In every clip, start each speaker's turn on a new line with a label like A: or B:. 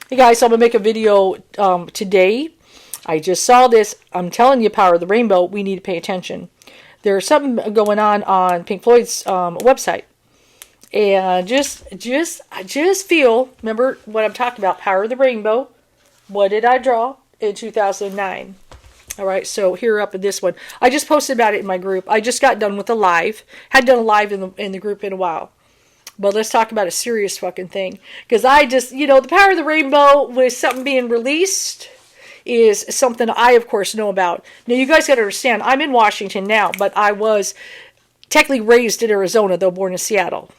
A: Hey guys, so I'm going to make a video today. I just saw this. I'm telling you, Power of the Rainbow, we need to pay attention. There's something going on Pink Floyd's website. And I just feel, remember what I'm talking about, Power of the Rainbow. What did I draw in 2009? All right, so here up in this one. I just posted about it in my group. I just got done with a live. Hadn't done a live in the group in a while. But let's talk about a serious fucking thing. Because I just, the Power of the Rainbow with something being released is something I, of course, know about. Now, you guys got to understand, I'm in Washington now, but I was technically raised in Arizona, though born in Seattle.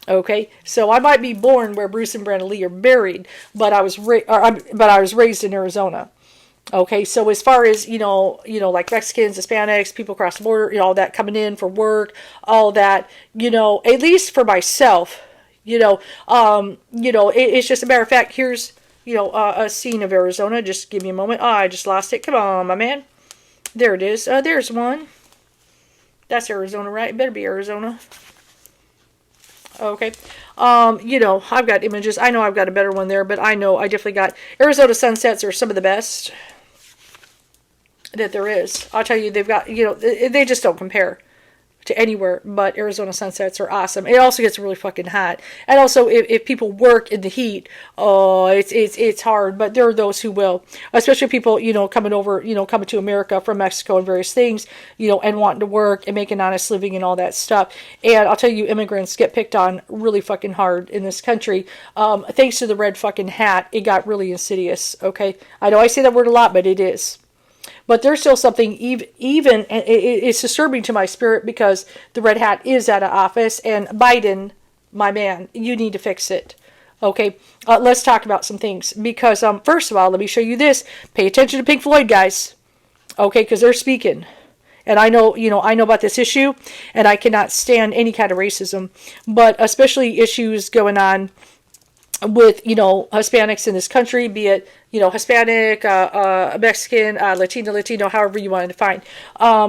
A: Okay, so I might be born where Bruce and Brenda Lee are buried, but I was raised in Arizona. Okay, so as far as like Mexicans, Hispanics, people across the border, all that coming in for work, all that, at least for myself, it's just a matter of fact. Here's a scene of Arizona. Just give me a moment. Oh, I just lost it. Come on, my man. There it is. There's one. That's Arizona, right? It better be Arizona. Okay. I've got images. I know I've got a better one there, but I know I definitely got Arizona sunsets are some of the best that there is. I'll tell you, they've got, they just don't compare to anywhere, but Arizona sunsets are awesome. It also gets really fucking hot. And also, if people work in the heat, oh, it's hard, but there are those who will. Especially people, coming over, coming to America from Mexico and various things, and wanting to work and make an honest living and all that stuff. And I'll tell you, immigrants get picked on really fucking hard in this country. Thanks to the red fucking hat, it got really insidious, okay? I know I say that word a lot, but it is. But there's still something even it's disturbing to my spirit because the red hat is out of office, and Biden, my man, you need to fix it. Okay, let's talk about some things because first of all, let me show you this. Pay attention to Pink Floyd, guys. Okay, because they're speaking. And I know about this issue, and I cannot stand any kind of racism, but especially issues going on with Hispanics in this country, be it Hispanic, Mexican, Latino, however you want to define, I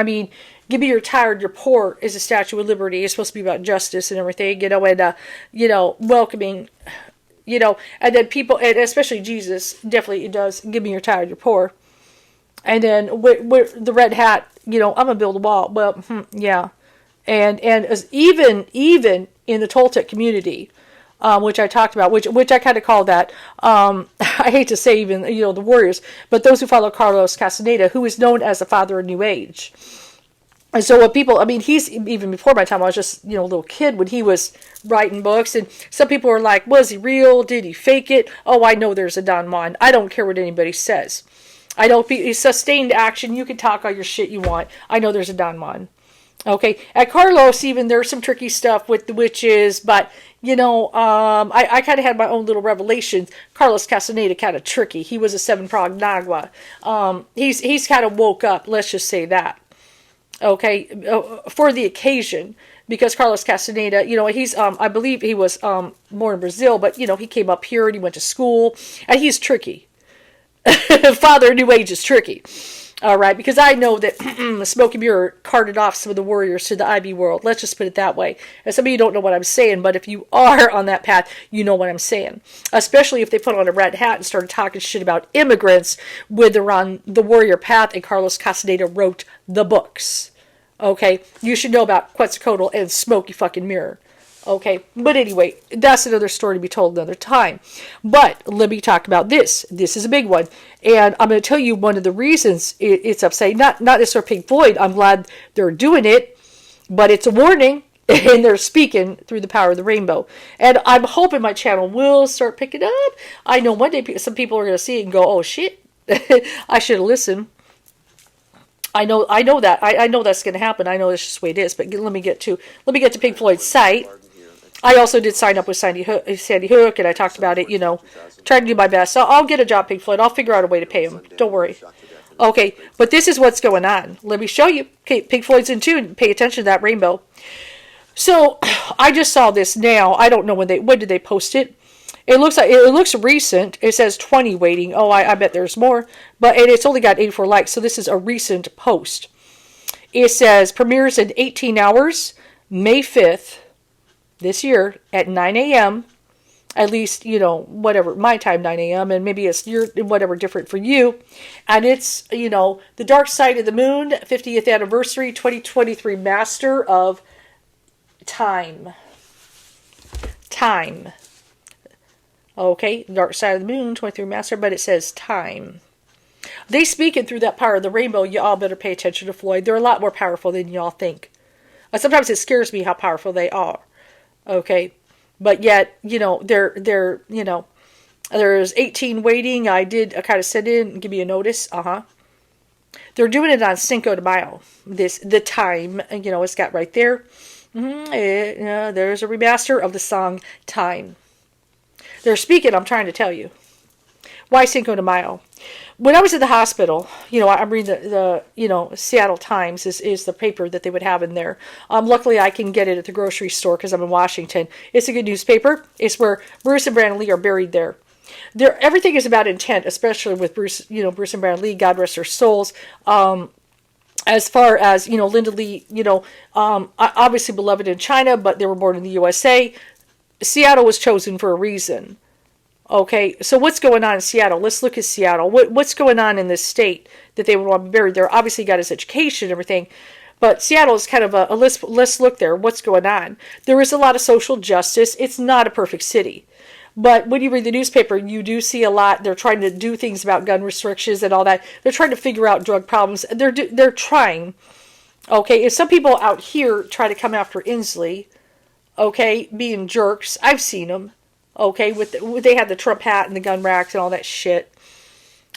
A: mean, give me your tired, your poor is a Statue of Liberty. It's supposed to be about justice and everything, and welcoming, and then people, and especially Jesus, definitely it does. Give me your tired, your poor, and then with the red hat, I'm gonna build a wall. Well, yeah. And as even in the Toltec community, which I talked about, which I kind of call that, I hate to say even, the warriors, but those who follow Carlos Castaneda, who is known as the father of New Age. And so what people, he's, even before my time, I was just, a little kid when he was writing books, and some people were like, was he real? Did he fake it? Oh, I know there's a Don Juan. I don't care what anybody says. I don't, sustained action, you can talk all your shit you want. I know there's a Don Juan. Okay, at Carlos, even there's some tricky stuff with the witches, but I kind of had my own little revelations. Carlos Castaneda kind of tricky. He was a seven-pronged Nagua. He's kind of woke up. Let's just say that. Okay, for the occasion, because Carlos Castaneda, he's I believe he was born in Brazil, but he came up here and he went to school, and he's tricky. Father New Age is tricky. All right, because I know that Smokey Mirror carted off some of the warriors to the IB world. Let's just put it that way. And some of you don't know what I'm saying, but if you are on that path, you know what I'm saying. Especially if they put on a red hat and started talking shit about immigrants when they're on the warrior path and Carlos Castaneda wrote the books. Okay, you should know about Quetzalcoatl and Smokey fucking Mirror. Okay, but anyway, that's another story to be told another time. But let me talk about this. This is a big one. And I'm going to tell you one of the reasons it's upsetting. Not necessarily Pink Floyd. I'm glad they're doing it. But it's a warning. And they're speaking through the power of the rainbow. And I'm hoping my channel will start picking up. I know one day some people are going to see it and go, oh shit, I should have listened. I know that. I know that's going to happen. I know that's just the way it is. But let me get to Pink Floyd's site. I also did sign up with Sandy Hook, and I talked about it, tried to do my best. So I'll get a job, Pink Floyd. I'll figure out a way to pay him. Don't worry. Okay, but this is what's going on. Let me show you. Okay, Pink Floyd's in tune. Pay attention to that rainbow. So I just saw this now. I don't know when did they post it. It looks recent. It says 20 waiting. Oh, I bet there's more. But it's only got 84 likes, so this is a recent post. It says premieres in 18 hours, May 5th. This year at 9 a.m. At least, whatever, my time, 9 a.m., and maybe it's your whatever different for you. And it's, The Dark Side of the Moon, 50th anniversary, 2023 Master of Time. Time. Okay, Dark Side of the Moon, 23 Master, but it says time. They speak it through that power of the rainbow. You all better pay attention to Floyd. They're a lot more powerful than y'all think. Sometimes it scares me how powerful they are. Okay. But yet, they're there's 18 waiting. I kind of send in and give you a notice. They're doing it on Cinco de Mayo. The time, it's got right there. There's a remaster of the song Time. They're speaking, I'm trying to tell you. Why Cinco de Mayo? When I was at the hospital, I'm reading the Seattle Times is the paper that they would have in there. Luckily, I can get it at the grocery store because I'm in Washington. It's a good newspaper. It's where Bruce and Brandon Lee are buried there. Everything is about intent, especially with Bruce and Brandon Lee, God rest their souls. As far as, Linda Lee, obviously beloved in China, but they were born in the USA. Seattle was chosen for a reason. Okay, so what's going on in Seattle? Let's look at Seattle. What's going on in this state that they would want to be buried there? Obviously, got his education and everything, but Seattle is kind of let's look there. What's going on? There is a lot of social justice. It's not a perfect city, but when you read the newspaper, you do see a lot. They're trying to do things about gun restrictions and all that. They're trying to figure out drug problems. They're trying. Okay, and some people out here try to come after Inslee. Okay, being jerks. I've seen them. Okay, they had the Trump hat and the gun racks and all that shit.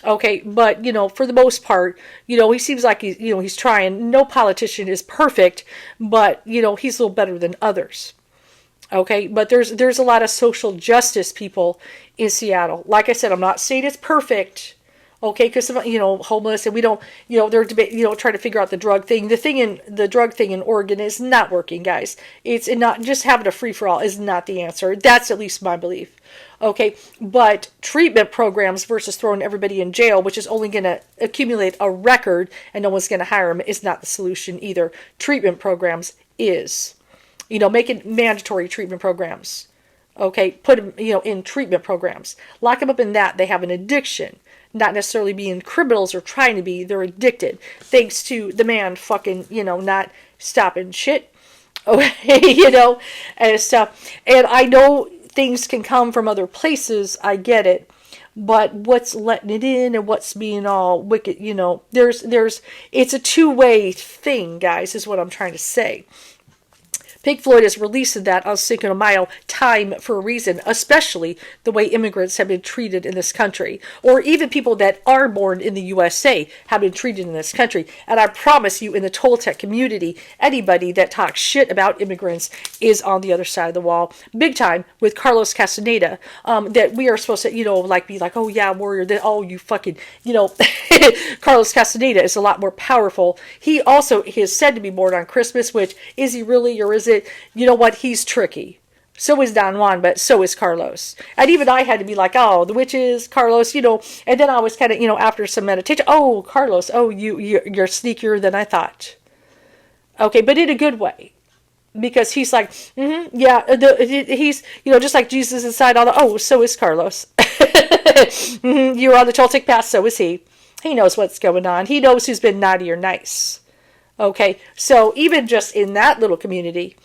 A: Okay, but, for the most part, he seems like he's trying. No politician is perfect, but, he's a little better than others. Okay, but there's a lot of social justice people in Seattle. Like I said, I'm not saying it's perfect. Okay, because homeless, and we don't, they're trying to figure out the drug thing. The drug thing in Oregon is not working, guys. It's not just having a free for all is not the answer. That's at least my belief. Okay, but treatment programs versus throwing everybody in jail, which is only going to accumulate a record and no one's going to hire them, is not the solution either. Treatment programs is, making mandatory treatment programs. Okay, put them, in treatment programs. Lock them up in that. They have an addiction. Not necessarily being criminals or trying to be, they're addicted. Thanks to the man fucking, not stopping shit. Okay, and stuff. And I know things can come from other places, I get it. But what's letting it in and what's being all wicked, it's a two-way thing, guys, is what I'm trying to say. Pink Floyd has released that on Cinco de Mayo, time for a reason, especially the way immigrants have been treated in this country, or even people that are born in the USA have been treated in this country. And I promise you, in the Toltec community, anybody that talks shit about immigrants is on the other side of the wall, big time, with Carlos Castaneda, that we are supposed to, be like, oh yeah, warrior, that, oh, you fucking, Carlos Castaneda is a lot more powerful. He is said to be born on Christmas, which, is he really, or is it? You know what? He's tricky. So is Don Juan, but so is Carlos. And even I had to be like, oh, the witches, Carlos, and then I was kind of, after some meditation, oh, Carlos, oh, you're sneakier than I thought. Okay, but in a good way. Because he's like, he's, just like Jesus inside all the, oh, so is Carlos. You're on the Toltec path, so is he. He knows what's going on. He knows who's been naughty or nice. Okay, so even just in that little community,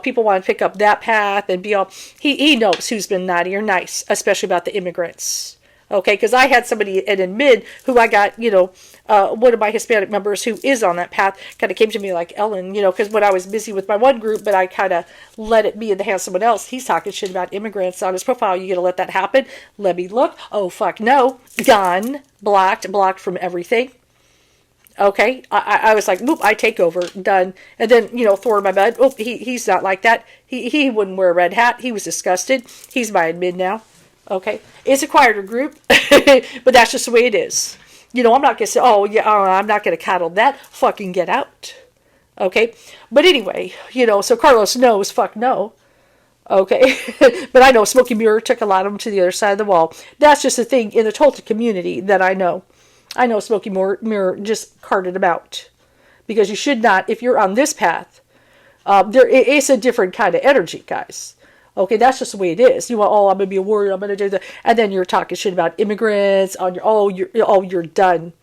A: people want to pick up that path and be all, he knows who's been naughty or nice, especially about the immigrants. Okay, because I had somebody in mid who I got, one of my Hispanic members who is on that path kind of came to me like, Ellen, because when I was busy with my one group, but I kind of let it be in the hands of someone else, he's talking shit about immigrants on his profile. You going to let that happen? Let me look. Oh, fuck no. Gone. Blocked from everything. Okay, I was like, whoop, I take over, done. And then, Thor in my bed, oh, he's not like that. He wouldn't wear a red hat. He was disgusted. He's my admin now. Okay, it's a quieter group, but that's just the way it is. I'm not going to say, oh, yeah, I'm not going to coddle that. Fucking get out. Okay, but anyway, so Carlos knows, fuck no. Okay, but I know Smokey Mirror took a lot of them to the other side of the wall. That's just a thing in the Toltec community that I know. I know Smokey Mirror just carted him out. Because you should not, if you're on this path, it's a different kind of energy, guys. Okay, that's just the way it is. You want, oh, I'm gonna be a warrior. I'm gonna do that, and then you're talking shit about immigrants. On your, you're done.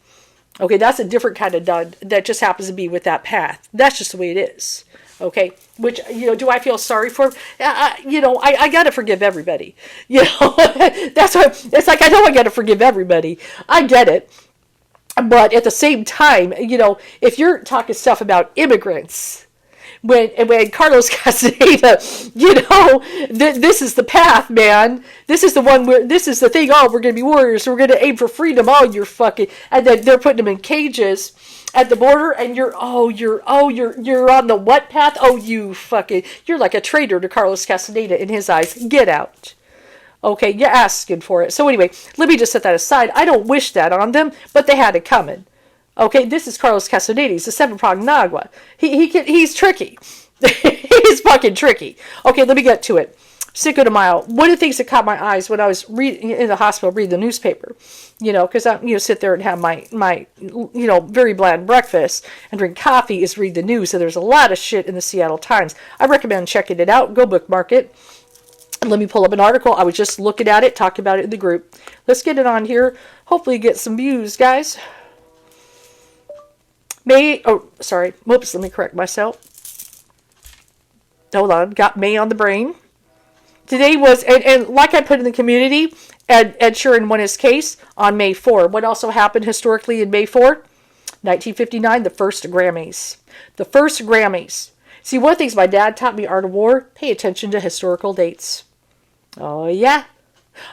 A: Okay, that's a different kind of done that just happens to be with that path. That's just the way it is. Okay, which, do I feel sorry for? I got to forgive everybody. That's what it's like. I know I got to forgive everybody. I get it. But at the same time, if you're talking stuff about immigrants, when Carlos Castaneda, this is the path, man. This is the one where, this is the thing. Oh, we're going to be warriors. We're going to aim for freedom. Oh, you're fucking, and then they're putting them in cages at the border, and you're on the what path? Oh, you're like a traitor to Carlos Castaneda in his eyes. Get out. Okay, you're asking for it. So anyway, let me just set that aside. I don't wish that on them, but they had it coming. Okay, this is Carlos Castaneda. He's a seven-pronged Nagua. He's tricky. He's fucking tricky. Okay, let me get to it. Cinco de Mayo. One of the things that caught my eyes when I was in the hospital reading the newspaper, because I sit there and have my very bland breakfast and drink coffee, is read the news. So there's a lot of shit in the Seattle Times. I recommend checking it out. Go bookmark it. Let me pull up an article. I was just looking at it, talking about it in the group. Let's get it on here. Hopefully get some views, guys. Whoops, let me correct myself. Hold on, got May on the brain. Today was, and like I put in the community, Ed Sheeran won his case on May 4. What also happened historically in May 4? 1959, the first Grammys. The first Grammys. See, one of the things my dad taught me, Art of War, pay attention to historical dates. Oh, yeah.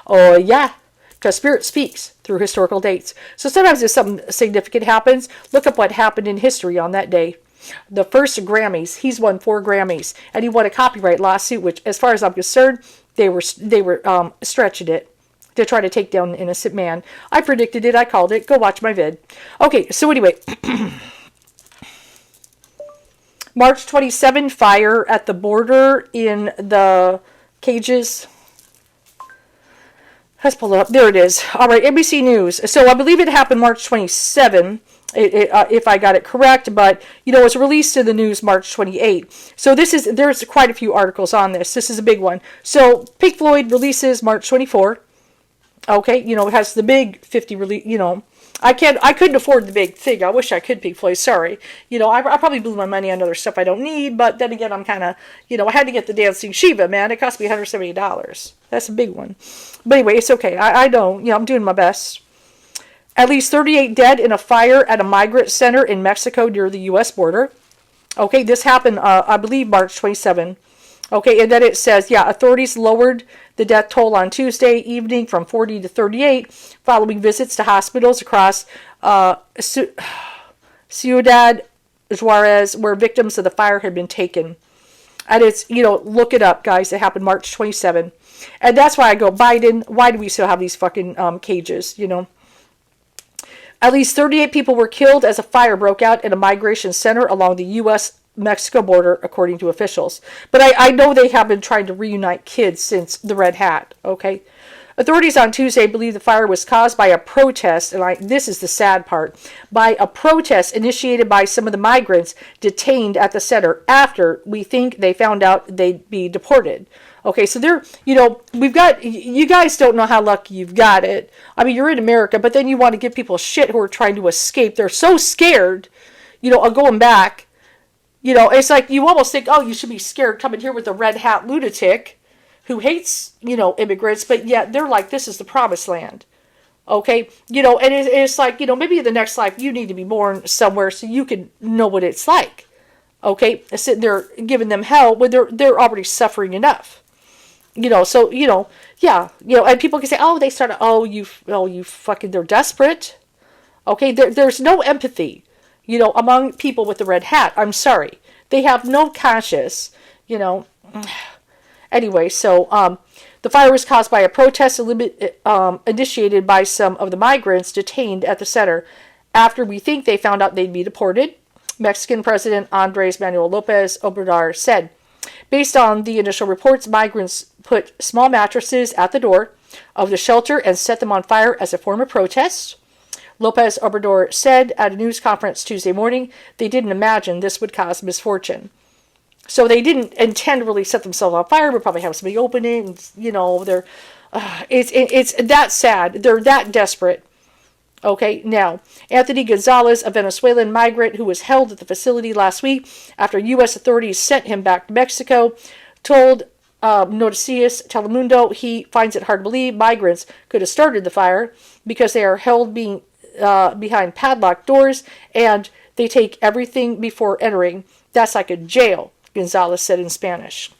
A: Oh, yeah. Because Spirit speaks through historical dates. So sometimes if something significant happens, look up what happened in history on that day. The first Grammys, he's won 4 Grammys, and he won a copyright lawsuit, which, as far as I'm concerned, they were stretching it to try to take down an innocent man. I predicted it. I called it. Go watch my vid. Okay, so anyway. March 27, fire at the border in the cages. Let's pull it up. There it is. All right, NBC News. So I believe it happened March 27, if I got it correct, but, it was released in the news March 28. So there's quite a few articles on this. This is a big one. So Pink Floyd releases March 24. Okay, it has the big 50 release, I couldn't afford the big thing. I wish I could, Pink Floyd. Sorry. I probably blew my money on other stuff I don't need, but then again, I'm kind of, I had to get the Dancing Shiva, man. It cost me $170. That's a big one. But anyway, it's okay. I don't, I'm doing my best. At least 38 dead in a fire at a migrant center in Mexico near the U.S. border. Okay, this happened, I believe, March 27. Okay, and then it says, authorities lowered the death toll on Tuesday evening from 40 to 38 following visits to hospitals across Ciudad Juarez where victims of the fire had been taken. And it's, look it up, guys. It happened March 27. And that's why I go, Biden, why do we still have these fucking cages, At least 38 people were killed as a fire broke out in a migration center along the U.S.-Mexico border, according to officials. But I know they have been trying to reunite kids since the Red Hat, okay? Authorities on Tuesday believe the fire was caused by a protest, and this is the sad part, by a protest initiated by some of the migrants detained at the center after we think they found out they'd be deported. Okay, so you guys don't know how lucky you've got it. I mean, you're in America, but then you want to give people shit who are trying to escape. They're so scared, of going back. It's like you almost think, oh, you should be scared coming here with a red hat lunatic who hates, immigrants, but yet they're like, this is the promised land. Okay? And it's like, maybe in the next life you need to be born somewhere so you can know what it's like. Okay? Sitting there giving them hell when they're already suffering enough. And people can say, oh, they started, you fucking, they're desperate. Okay? There's no empathy, among people with the red hat. I'm sorry. They have no conscience, Anyway, so the fire was caused by a protest initiated by some of the migrants detained at the center after we think they found out they'd be deported. Mexican President Andrés Manuel López Obrador said, based on the initial reports, migrants put small mattresses at the door of the shelter and set them on fire as a form of protest. López Obrador said at a news conference Tuesday morning they didn't imagine this would cause misfortune. So they didn't intend to really set themselves on fire, but probably have somebody open it, and they're it's that sad. They're that desperate. Okay, now, Anthony Gonzalez, a Venezuelan migrant who was held at the facility last week after U.S. authorities sent him back to Mexico, told Noticias Telemundo he finds it hard to believe migrants could have started the fire because they are held behind padlocked doors and they take everything before entering. That's like a jail, Gonzalez said in Spanish.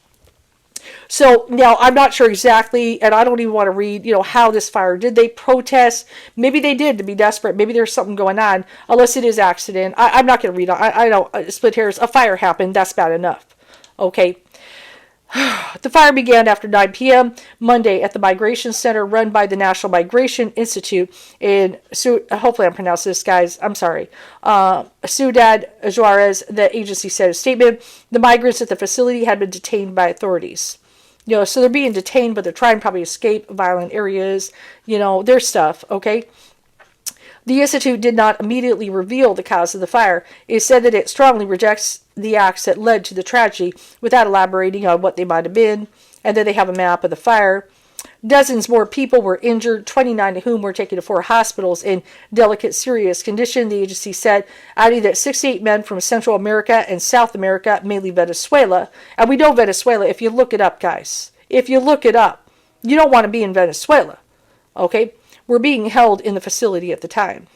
A: So now I'm not sure exactly, and I don't even want to read, how this fire. Did they protest? Maybe they did to be desperate. Maybe there's something going on, unless it is accident. I'm not going to read. I don't split hairs. A fire happened. That's bad enough. Okay. The fire began after 9 p.m. Monday at the Migration Center run by the National Migration Institute in, hopefully I'm pronouncing this, guys, I'm sorry, Ciudad Juarez. The agency said in a statement, the migrants at the facility had been detained by authorities. So they're being detained, but they're trying to probably escape violent areas, their stuff, okay? The Institute did not immediately reveal the cause of the fire. It said that it strongly rejects the acts that led to the tragedy without elaborating on what they might have been, and then they have a map of the fire. Dozens more people were injured, 29 of whom were taken to 4 hospitals in delicate, serious condition, the agency said, adding that 68 men from Central America and South America, mainly Venezuela, and we know Venezuela, if you look it up, guys, if you look it up, you don't want to be in Venezuela, okay? Were being held in the facility at the time.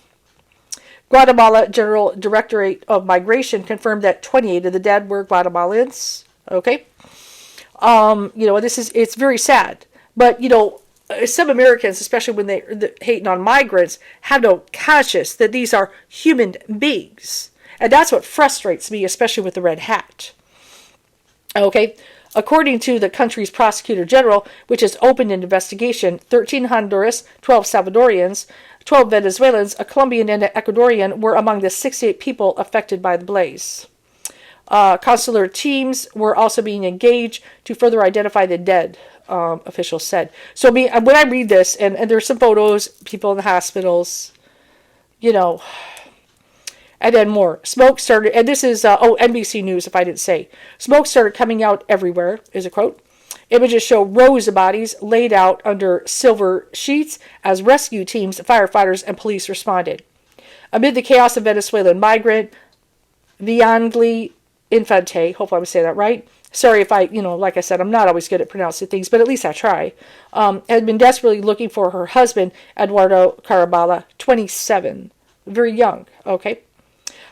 A: Guatemala General Directorate of Migration confirmed that 28 of the dead were Guatemalans. Okay, it's very sad, but some Americans, especially when they're hating on migrants, have no conscience that these are human beings, and that's what frustrates me, especially with the red hat. Okay. According to the country's prosecutor general, which has opened an investigation, 13 Honduras, 12 Salvadorians, 12 Venezuelans, a Colombian, and an Ecuadorian were among the 68 people affected by the blaze. Consular teams were also being engaged to further identify the dead, officials said. So when I read this, and there's some photos, people in the hospitals, and then more. Smoke started, and this is, NBC News, if I didn't say. Smoke started coming out everywhere, is a quote. Images show rows of bodies laid out under silver sheets as rescue teams, firefighters, and police responded. Amid the chaos of Venezuelan migrant Viangli Infante, hopefully I'm saying that right. Sorry if I, like I said, I'm not always good at pronouncing things, but at least I try. Had been desperately looking for her husband, Eduardo Carabala, 27. Very young, okay?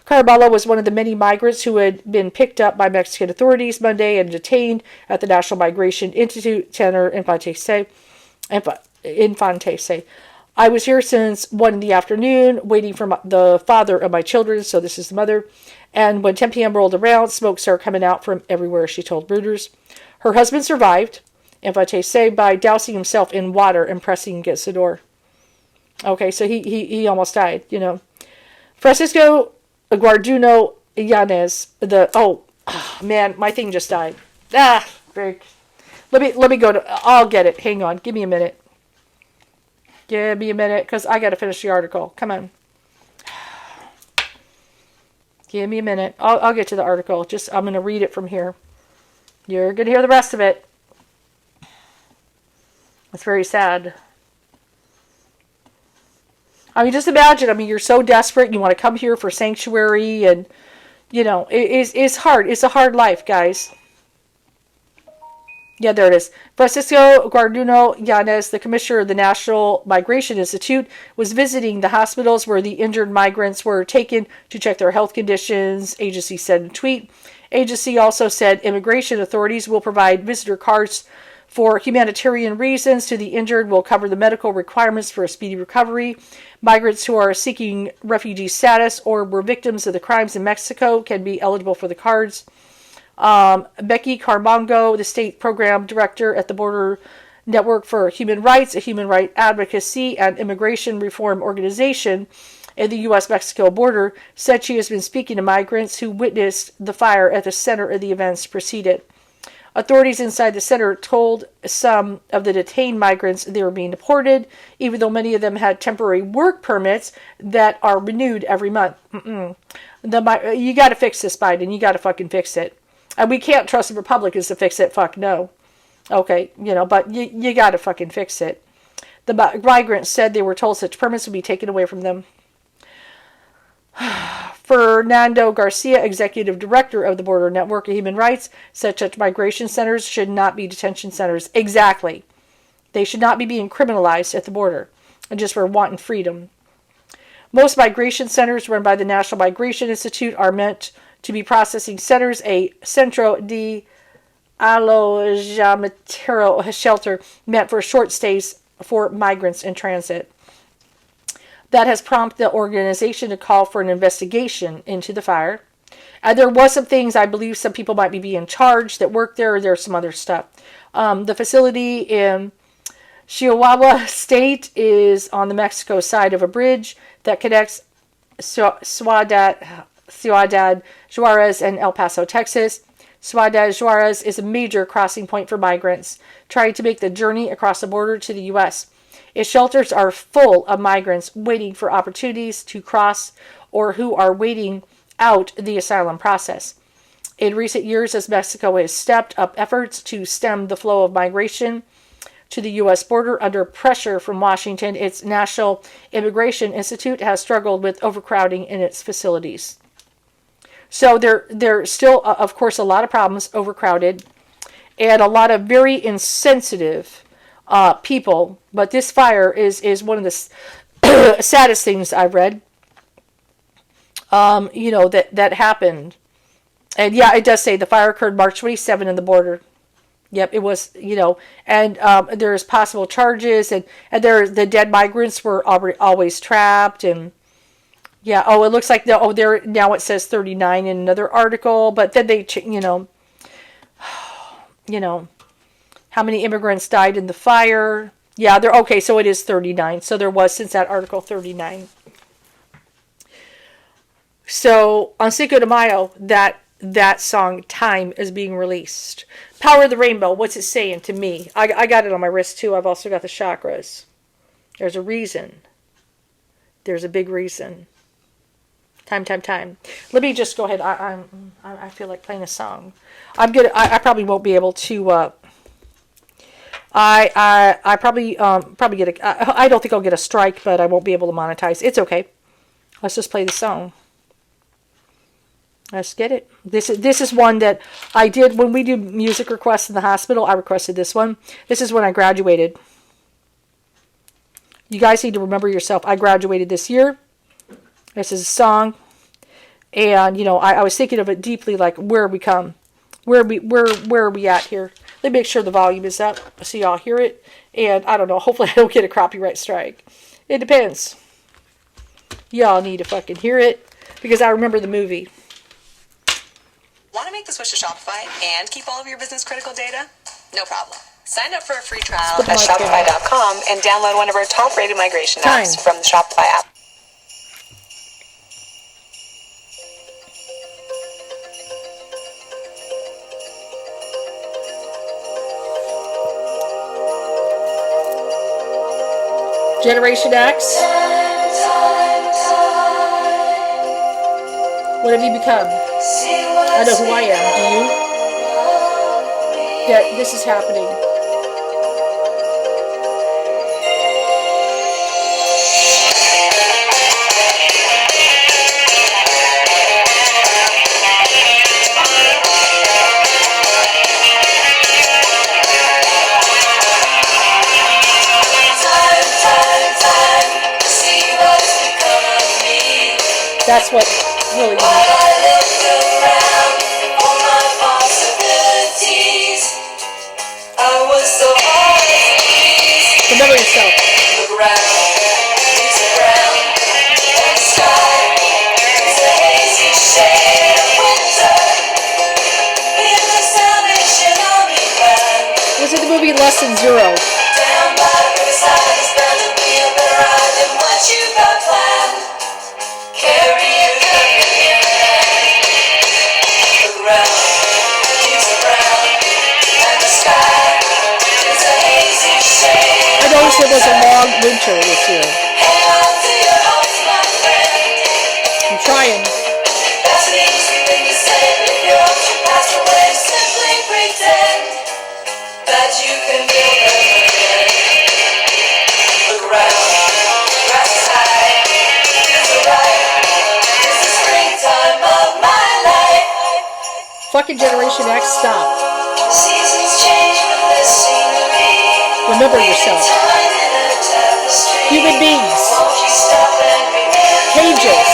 A: Carabala was one of the many migrants who had been picked up by Mexican authorities Monday and detained at the National Migration Institute, Tenor Infante said. I was here since 1 in the afternoon, waiting for the father of my children, so this is the mother. And when 10 p.m. rolled around, smoke started coming out from everywhere, she told Reuters. Her husband survived, Infante said, by dousing himself in water and pressing against the door. Okay, so he almost died, Francisco Guarduno Yanez, man, my thing just died. Let me go to, I'll get it. Hang on, give me a minute. Give me a minute, because I got to finish the article. Come on. Give me a minute. I'll get to the article. I'm going to read it from here. You're going to hear the rest of it. It's very sad. Just imagine, you're so desperate, you want to come here for sanctuary, and, it's hard. It's a hard life, guys. Yeah, there it is. Francisco Guarduno Yanez, the commissioner of the National Migration Institute, was visiting the hospitals where the injured migrants were taken to check their health conditions, agency said in a tweet. Agency also said immigration authorities will provide visitor cards for humanitarian reasons to the injured, will cover the medical requirements for a speedy recovery. Migrants who are seeking refugee status or were victims of the crimes in Mexico can be eligible for the cards. Becky Carmongo, the state program director at the Border Network for Human Rights, a human rights advocacy and immigration reform organization in the U.S.-Mexico border, said she has been speaking to migrants who witnessed the fire at the center of the events preceded. Authorities inside the center told some of the detained migrants they were being deported, even though many of them had temporary work permits that are renewed every month. You got to fix this, Biden. You got to fucking fix it. And we can't trust the Republicans to fix it. Fuck no. Okay, but you got to fucking fix it. The migrants said they were told such permits would be taken away from them. Fernando Garcia, executive director of the Border Network of Human Rights, said such migration centers should not be detention centers. Exactly. They should not be being criminalized at the border and just for wanting freedom. Most migration centers run by the National Migration Institute are meant to be processing centers. A Centro de Alojamiento shelter meant for short stays for migrants in transit. That has prompted the organization to call for an investigation into the fire. There was some things, I believe some people might be being charged that work there. There's some other stuff. The facility in Chihuahua State is on the Mexico side of a bridge that connects Ciudad Juarez and El Paso, Texas. Ciudad Juarez is a major crossing point for migrants trying to make the journey across the border to the U.S. Its shelters are full of migrants waiting for opportunities to cross or who are waiting out the asylum process. In recent years, as Mexico has stepped up efforts to stem the flow of migration to the U.S. border under pressure from Washington, its National Immigration Institute has struggled with overcrowding in its facilities. So there's still, of course, a lot of problems, overcrowded, and a lot of very insensitive people. But this fire is one of the saddest things I've read. That happened. And yeah, it does say the fire occurred March 27 in the border. Yep, it was, and there's possible charges, and the dead migrants were always trapped, and yeah, it looks like, there now it says 39 in another article, but then they, how many immigrants died in the fire? Yeah, okay, so it is 39, so there was, since that article, 39. So, on Cinco de Mayo, that song, Time, is being released. Power of the Rainbow, what's it saying to me? I got it on my wrist, too. I've also got the chakras. There's a reason. There's a big reason. Time. Let me just go ahead. I feel like playing a song. I probably won't be able to, I probably get I don't think I'll get a strike, but I won't be able to monetize. It's okay. Let's just play the song. Let's get it. This is one that I did when we do music requests in the hospital. I requested this one. This is when I graduated. You guys need to remember yourself. I graduated this year. This is a song, and I was thinking of it deeply, like where we come, where are we at here? Let me make sure the volume is up so y'all hear it. And I don't know. Hopefully I don't get a copyright strike. It depends. Y'all need to fucking hear it because I remember the movie.
B: Want to make the switch to Shopify and keep all of your business critical data? No problem. Sign up for a free trial at Shopify.com and download one of our top-rated migration apps from the Shopify app.
A: Generation X. What have you become? I know who I am. Do you? That this is happening. That's what really remember yourself. Look around, it's around, and the sky is a hazy shade of winter. In the Salvation Army band. Was it the movie Less Than Zero? Down by the riverside is bound to be a better ride than what you got planned. Carry your gun in your hand. Look around, it's around, and the sky is a hazy shade. I noticed it was a long winter this year. I'm trying.
B: can build them again. Look around, grass is high, feels alright. It's the springtime of my life.
A: Fucking Generation X, stop.
B: Seasons change with the scenery.
A: Remember yourself.
B: Time in a tapestry.
A: Human beings.
B: Won't you stop and remember
A: Cages.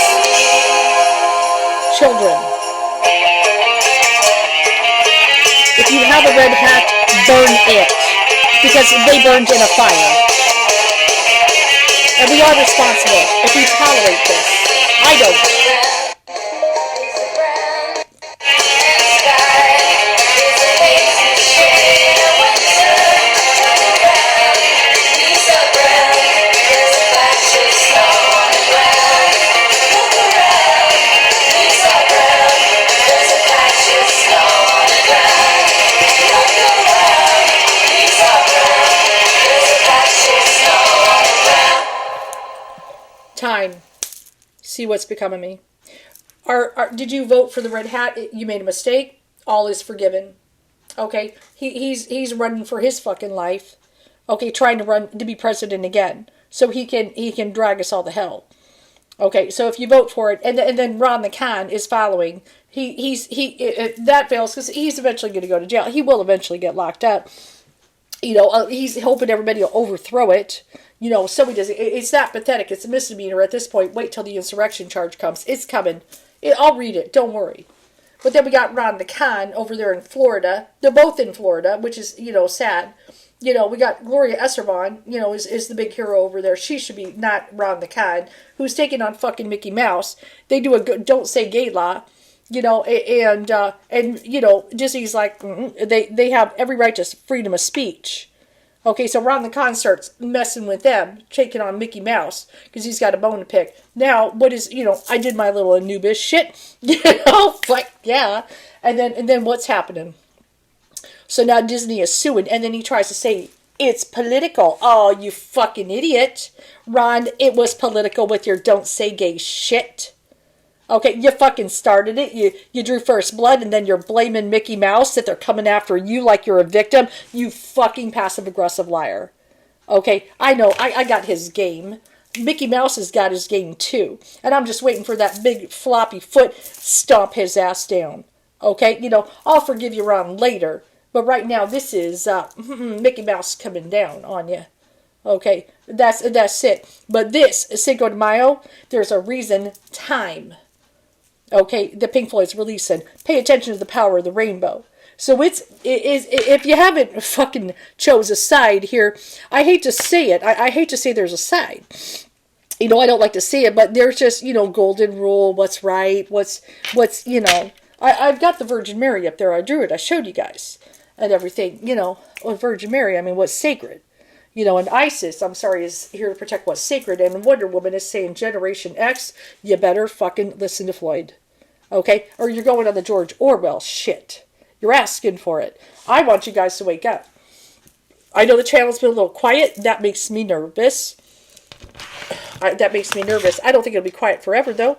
A: Children. If you have a red hat, burn it. Because they burned in a fire. And we are responsible if we tolerate this. I don't. Time. See what's become of me. Did you vote for the red hat? You made a mistake. All is forgiven. Okay, he's running for his fucking life. Okay, trying to be president again, so he can drag us all to hell. Okay, so if you vote for it, and then Ron the Khan is following, that fails because he's eventually going to go to jail. He will eventually get locked up. He's hoping everybody will overthrow it. So he does. It's that pathetic. It's a misdemeanor at this point. Wait till the insurrection charge comes. It's coming. I'll read it. Don't worry. But then we got Ron the Khan over there in Florida. They're both in Florida, which is, sad. We got Gloria Estefan, is the big hero over there. She should be not Ron the Khan, who's taking on fucking Mickey Mouse. They do a good don't say gay law, and Disney's like, they have every right to freedom of speech. Okay, so Ron the Khan starts messing with them, taking on Mickey Mouse, because he's got a bone to pick. Now, what is, I did my little Anubis shit, like, yeah. And then what's happening? So now Disney is suing, and then he tries to say, it's political. Oh, you fucking idiot. Ron, it was political with your don't say gay shit. Okay, you fucking started it. You drew first blood, and then you're blaming Mickey Mouse that they're coming after you like you're a victim. You fucking passive-aggressive liar. Okay, I know, I got his game. Mickey Mouse has got his game too. And I'm just waiting for that big floppy foot stomp his ass down. Okay, I'll forgive you, Ron, later. But right now, this is Mickey Mouse coming down on you. Okay, that's it. But this, Cinco de Mayo, there's a reason, time. Okay, the Pink Floyd's releasing. Pay attention to the power of the rainbow. So it is if you haven't fucking chose a side here, I hate to say it. I hate to say there's a side. I don't like to say it, but there's just, golden rule, what's right, what's I've got the Virgin Mary up there. I drew it. I showed you guys and everything, Virgin Mary, I mean, what's sacred. And ISIS, I'm sorry, is here to protect what's sacred. And Wonder Woman is saying, Generation X, you better fucking listen to Floyd. Okay? Or you're going on the George Orwell shit. You're asking for it. I want you guys to wake up. I know the channel's been a little quiet. That makes me nervous. I don't think it'll be quiet forever, though.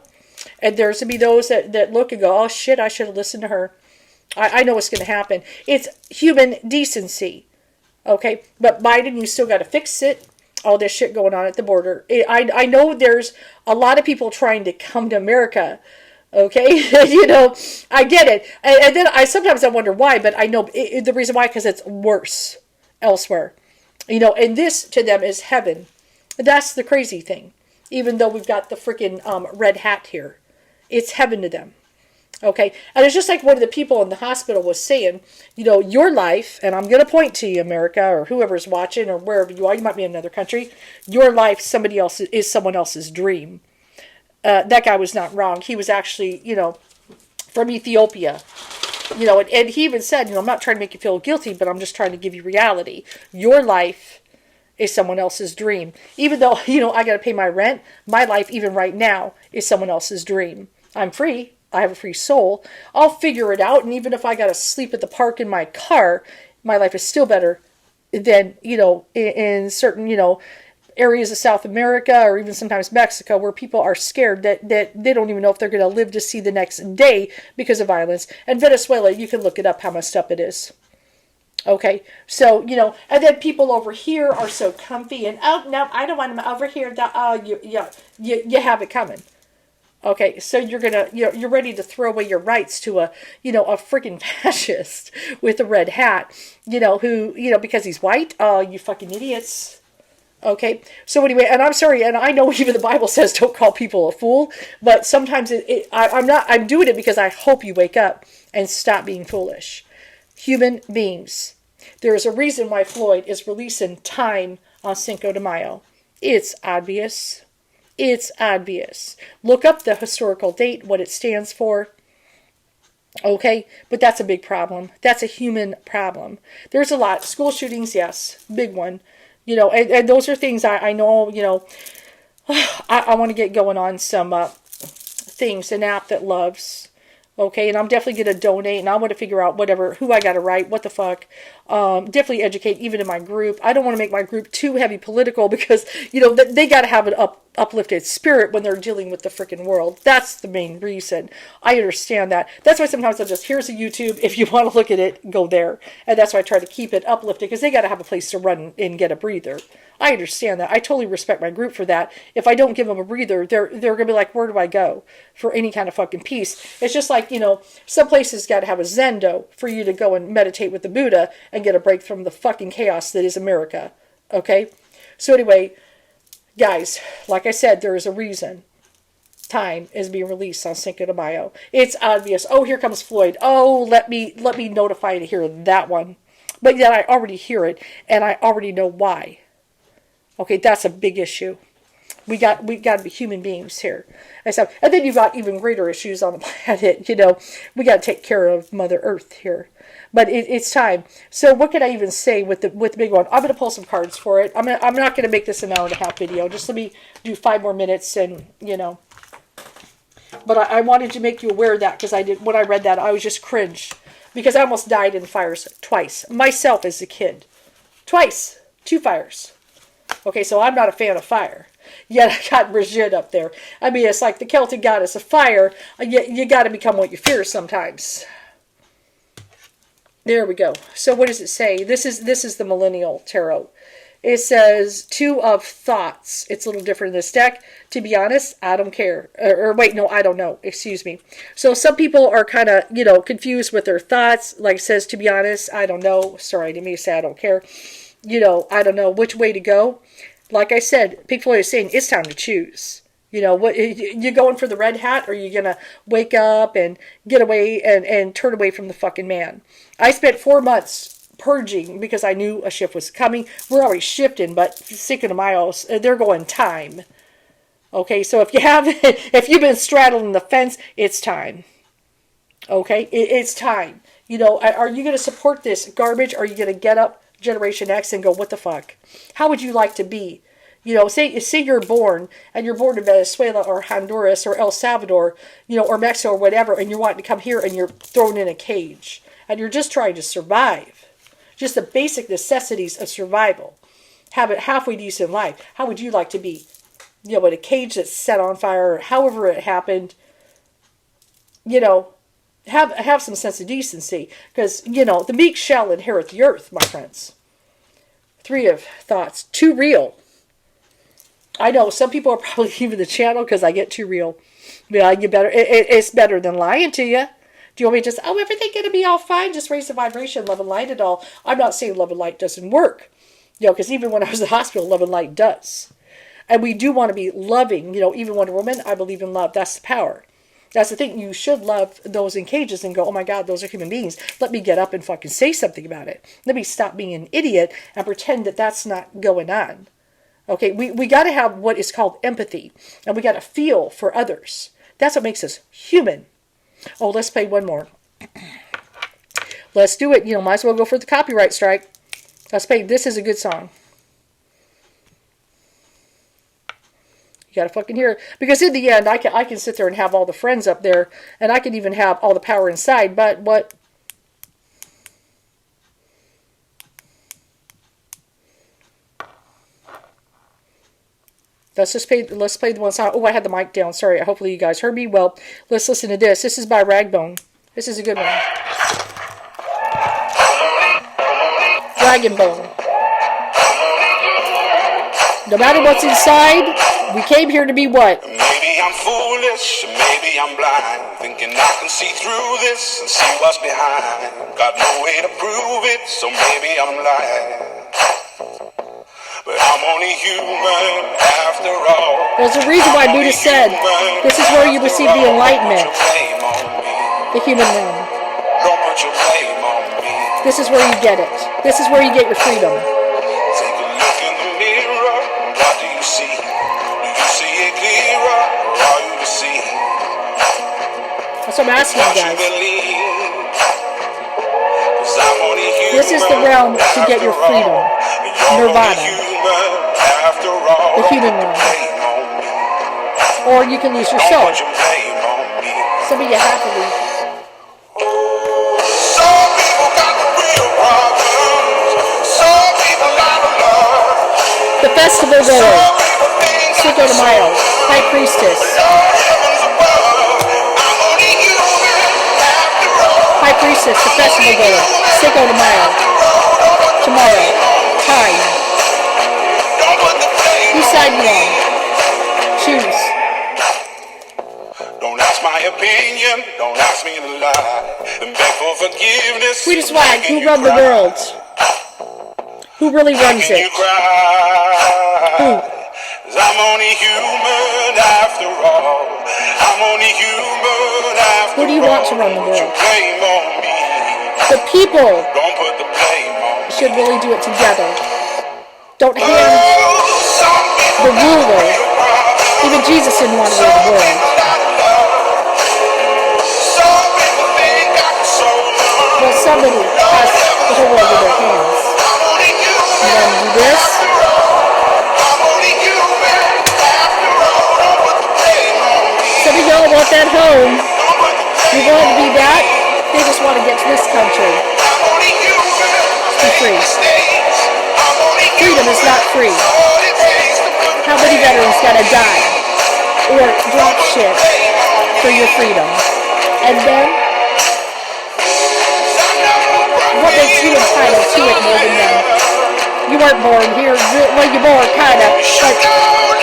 A: And there's going to be those that look and go, oh, shit, I should have listened to her. I know what's going to happen. It's human decency. Okay, but Biden, you still got to fix it. All this shit going on at the border. I know there's a lot of people trying to come to America. Okay, I get it. And then sometimes I wonder why, but I know the reason why, because it's worse elsewhere. And this to them is heaven. That's the crazy thing. Even though we've got the freaking red hat here. It's heaven to them. Okay, and it's just like one of the people in the hospital was saying, your life, and I'm going to point to you, America, or whoever's watching, or wherever you are, you might be in another country, your life, is someone else's dream. That guy was not wrong. He was actually, from Ethiopia. And he even said, I'm not trying to make you feel guilty, but I'm just trying to give you reality. Your life is someone else's dream. Even though, I got to pay my rent, my life, even right now, is someone else's dream. I'm free. I have a free soul. I'll figure it out. And even if I got to sleep at the park in my car, my life is still better than, in certain, areas of South America or even sometimes Mexico where people are scared that they don't even know if they're going to live to see the next day because of violence. And Venezuela, you can look it up how messed up it is. Okay, so and then people over here are so comfy, and oh no, I don't want them over here. You have it coming. Okay, so you're ready to throw away your rights to a freaking fascist with a red hat, who because he's white. Oh, you fucking idiots. Okay, so anyway, and I'm sorry, and I know even the Bible says don't call people a fool, but sometimes I'm doing it because I hope you wake up and stop being foolish. Human beings. There is a reason why Floyd is releasing Time on Cinco de Mayo. It's obvious. It's obvious. Look up the historical date, what it stands for. Okay, but that's a big problem. That's a human problem. There's a lot. School shootings, yes, big one. And those are things I know, I want to get going on some things, an app that loves. Okay, and I'm definitely going to donate, and I want to figure out who I got to write, what the fuck. Definitely educate even in my group. I don't want to make my group too heavy political because, they got to have an uplifted spirit when they're dealing with the freaking world. That's the main reason. I understand that. That's why sometimes I'll just, here's a YouTube. If you want to look at it, go there. And that's why I try to keep it uplifted because they got to have a place to run and get a breather. I understand that. I totally respect my group for that. If I don't give them a breather, they're going to be like, where do I go for any kind of fucking peace? It's just like, some places got to have a Zendo for you to go and meditate with the Buddha and get a break from the fucking chaos that is America. Okay? So anyway, guys, like I said, there is a reason Time is being released on Cinco de Mayo. It's obvious. Oh, here comes Floyd. Oh, let me notify to hear that one. But yet I already hear it, and I already know why. Okay, that's a big issue. We got to be human beings here. And then you've got even greater issues on the planet. We got to take care of Mother Earth here. But it's time. So what can I even say with the big one? I'm going to pull some cards for it. I'm not going to make this an hour and a half video. Just let me do 5 more minutes and, But I wanted to make you aware of that because when I read that, I was just cringe. Because I almost died in fires twice. Myself as a kid. Twice. 2 fires. Okay, so I'm not a fan of fire. Yet I got Brigitte up there. I mean, it's like the Celtic goddess of fire. You got to become what you fear sometimes. There we go. So what does it say? This is the Millennial Tarot. It says 2 of Thoughts. It's a little different in this deck. To be honest, I don't care. Or wait, no, I don't know. Excuse me. So some people are kind of, confused with their thoughts. Like it says, to be honest, I don't know. Sorry, I didn't mean to say I don't care. I don't know which way to go. Like I said, Pink Floyd is saying it's time to choose. What you going for the red hat, or are you gonna wake up and get away and turn away from the fucking man? I spent 4 months purging because I knew a shift was coming. We're already shifting, but Cinco de Mayo, they're going time. Okay, so if you've been straddling the fence, it's time. Okay, it's time. Are you gonna support this garbage? Or are you gonna get up, Generation X, and go, what the fuck? How would you like to be? Say you're born, and you're born in Venezuela or Honduras or El Salvador, or Mexico or whatever, and you're wanting to come here and you're thrown in a cage. And you're just trying to survive. Just the basic necessities of survival. Have a halfway decent life. How would you like to be? In a cage that's set on fire, or however it happened. Have some sense of decency. Because, the meek shall inherit the earth, my friends. 3 of Thoughts. Too real. I know some people are probably leaving the channel because I get too real. Yeah, you better. It's better than lying to you. Do you want me to just, everything going to be all fine? Just raise the vibration, love and light it all. I'm not saying love and light doesn't work. Because even when I was in the hospital, love and light does. And we do want to be loving. Even Wonder Woman, I believe in love. That's the power. That's the thing. You should love those in cages and go, oh my God, those are human beings. Let me get up and fucking say something about it. Let me stop being an idiot and pretend that that's not going on. Okay, we got to have what is called empathy. And we got to feel for others. That's what makes us human. Oh, let's play one more. Let's do it. Might as well go for the copyright strike. Let's play. This is a good song. You gotta fucking hear it. Because in the end, I can sit there and have all the friends up there. And I can even have all the power inside. But what? Let's play the one song. Oh, I had the mic down. Sorry. Hopefully you guys heard me. Well, let's listen to this. This is by Ragbone. This is a good one. dragon bone. No matter what's inside, we came here to be what?
C: Maybe I'm foolish, maybe I'm blind, thinking I can see through this and see what's behind. Got no way to prove it, so maybe I'm lying. But I'm only human after all.
A: There's a reason why Buddha said, this is where you receive the enlightenment, the human realm.
C: Don't put your blame on me.
A: This is where you get it. This is where you get your freedom.
C: Take a look in the mirror, what do you see? Do you see it clearer, or are you deceived?
A: That's what I'm asking you guys.
C: This
A: is the realm to get your freedom. Nirvana. The human realm. Or you can lose your soul. Some of you happily.
C: Some people got real problems. Some people got love.
A: The festival girl. Cinco de Mayo. High Priestess. High Priestess, the festival girl. Cinco de Mayo. Tomorrow. Time. Whose side you on? Choose.
C: Don't ask my opinion. Don't ask me to lie. And beg for forgiveness.
A: We just want who run the world. Who really runs it?
C: You cry.
A: Who?
C: 'Cause I'm only human after all. I'm only human after all.
A: Who do you want to run the world?
C: Blame on me.
A: The people
C: Don't put the blame on me.
A: should really do it together. Don't hand the ruler. Even Jesus didn't want to rule the world. Well, somebody has the whole world in their hands. You want to do this? Some of y'all want that home. You want to be that? They just want to get to this country. Be free. Freedom is not free. How many veterans gotta die or drop shit for your freedom? And then, what makes you entitled to it more than them? You weren't born here. Well, you were kind of, but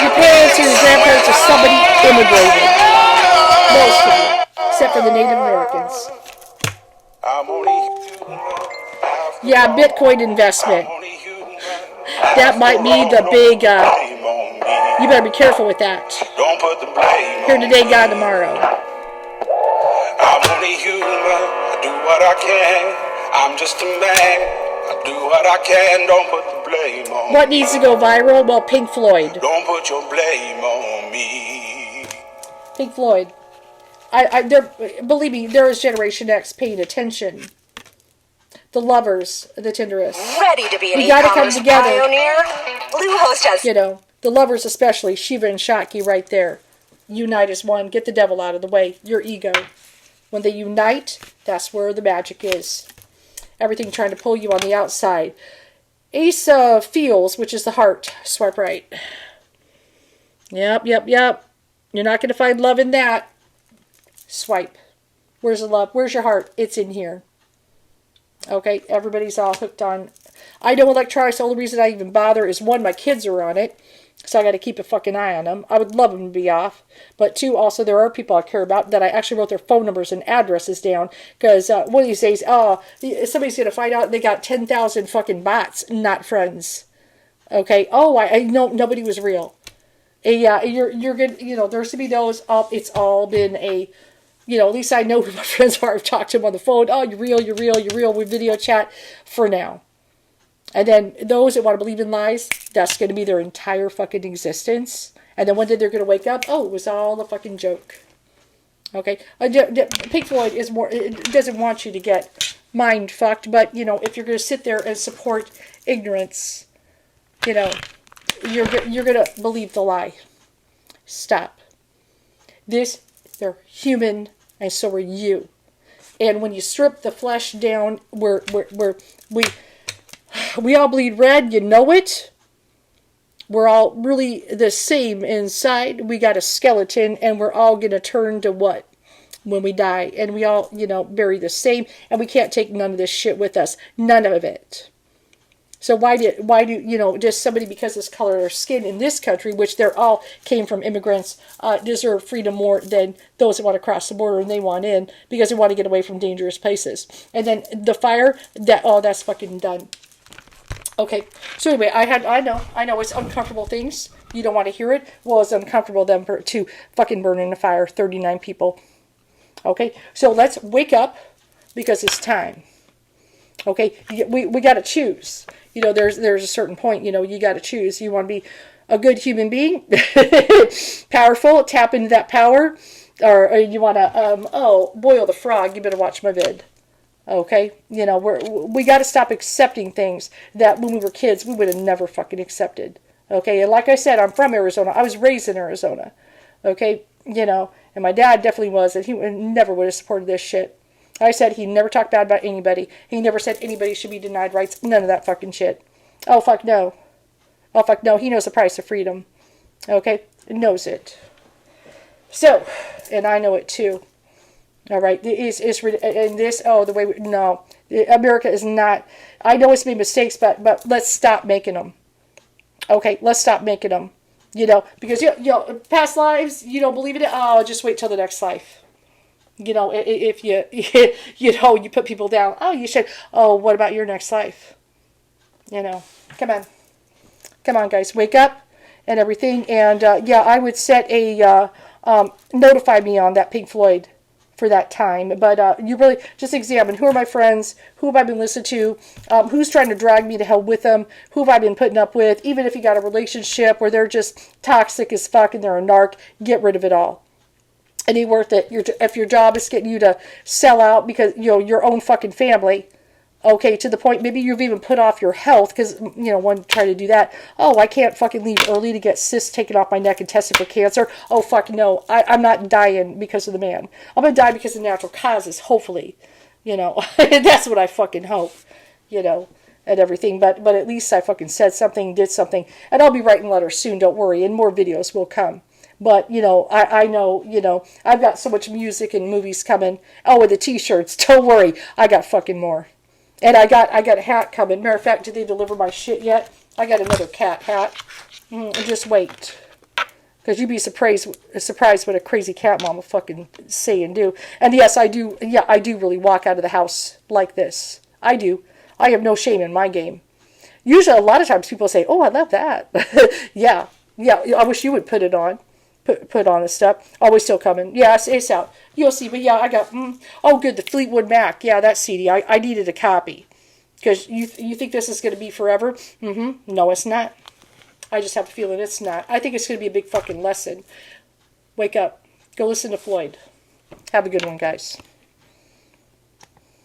A: your parents or your grandparents or somebody immigrated. Most of you, except for the Native Americans. Yeah, Bitcoin investment. That might be the big, you better be careful with that.
C: Don't put the blame
A: Here today, gone tomorrow.
C: I'm only human. I do what I can. I'm just a man. I do what I can. Don't put the blame on me.
A: What needs to go viral? Well, Pink Floyd.
C: Don't put your blame on me.
A: Pink Floyd. Believe me, there is Generation X paying attention. The Lovers, the Tinderous.
B: Ready to be an
A: We gotta come
B: e-commerce
A: together.
B: pioneer? Bluehost has
A: You know, the Lovers especially, Shiva and Shakti right there. Unite as one. Get the devil out of the way. Your ego. When they unite, that's where the magic is. Everything trying to pull you on the outside. Ace of Feels, which is the heart. Swipe right. Yep. You're not going to find love in that. Swipe. Where's the love? Where's your heart? It's in here. Okay, everybody's all hooked on. I know electronics. The only reason I even bother is one, my kids are on it, so I got to keep a fucking eye on them. I would love them to be off, but two, also there are people I care about that I actually wrote their phone numbers and addresses down because one of these days, somebody's gonna find out they got 10,000 fucking bots, not friends. Okay. Oh, I know nobody was real. Yeah, you're good. You know, there's to be those. It's all been a. You know, at least I know who my friends are. I've talked to them on the phone. Oh, you're real. We video chat for now. And then those that want to believe in lies, that's going to be their entire fucking existence. And then one day they're going to wake up, oh, it was all a fucking joke. Okay? Pink Floyd is more, it doesn't want you to get mind fucked, but, you know, if you're going to sit there and support ignorance, you know, you're going to believe the lie. Stop. They're human, and so are you. And when you strip the flesh down, we all bleed red, you know it. We're all really the same inside. We got a skeleton, and we're all going to turn to what? When we die. And we all, you know, bury the same, and we can't take none of this shit with us. None of it. So why do just somebody because of this color of their skin in this country, which they're all came from immigrants, deserve freedom more than those that want to cross the border and they want in because they want to get away from dangerous places? And then the fire, that's fucking done. Okay, so anyway, I know it's uncomfortable things. You don't want to hear it. Well, it's uncomfortable then to fucking burn in a fire 39 people. Okay, so let's wake up because it's time. Okay, we got to choose. There's a certain point, you got to choose. You want to be a good human being, powerful, tap into that power, or you want to, boil the frog, you better watch my vid. Okay, we got to stop accepting things that when we were kids we would have never fucking accepted. Okay, and like I said, I'm from Arizona. I was raised in Arizona. Okay, and my dad definitely was, and he never would have supported this shit. I said he never talked bad about anybody. He never said anybody should be denied rights. None of that fucking shit. Oh, fuck no. Oh, fuck no. He knows the price of freedom. Okay? He knows it. So, and I know it too. All right? The way no. America is not, I know it's made mistakes, but let's stop making them. Okay? Let's stop making them. Because, past lives, you don't believe in it? Oh, just wait till the next life. If you put people down, oh, you should, oh, what about your next life? Come on, guys, wake up and everything. And, I would set notify me on that Pink Floyd for that time. But, you really just examine, who are my friends? Who have I been listening to? Who's trying to drag me to hell with them? Who have I been putting up with? Even if you got a relationship where they're just toxic as fuck and they're a narc, get rid of it all. It ain't worth it. If your job is getting you to sell out because, your own fucking family, okay, to the point maybe you've even put off your health because, one tried to do that. Oh, I can't fucking leave early to get cysts taken off my neck and tested for cancer. Oh, fuck no. I'm not dying because of the man. I'm going to die because of natural causes, hopefully. That's what I fucking hope, and everything. But at least I fucking said something, did something. And I'll be writing letters soon, don't worry. And more videos will come. But, I know, I've got so much music and movies coming. Oh, and the t-shirts. Don't worry. I got fucking more. And I got a hat coming. Matter of fact, did they deliver my shit yet? I got another cat hat. Just wait. Because you'd be surprised what a crazy cat mom will fucking say and do. And yes, I do. Yeah, I do really walk out of the house like this. I do. I have no shame in my game. Usually, a lot of times people say, oh, I love that. Yeah, I wish you would put it on. Put on this stuff. Always still coming. Yeah, it's out. You'll see. But yeah, I got, oh good, the Fleetwood Mac. Yeah, that CD. I needed a copy. Because you think this is going to be forever? No, it's not. I just have a feeling it's not. I think it's going to be a big fucking lesson. Wake up. Go listen to Floyd. Have a good one, guys.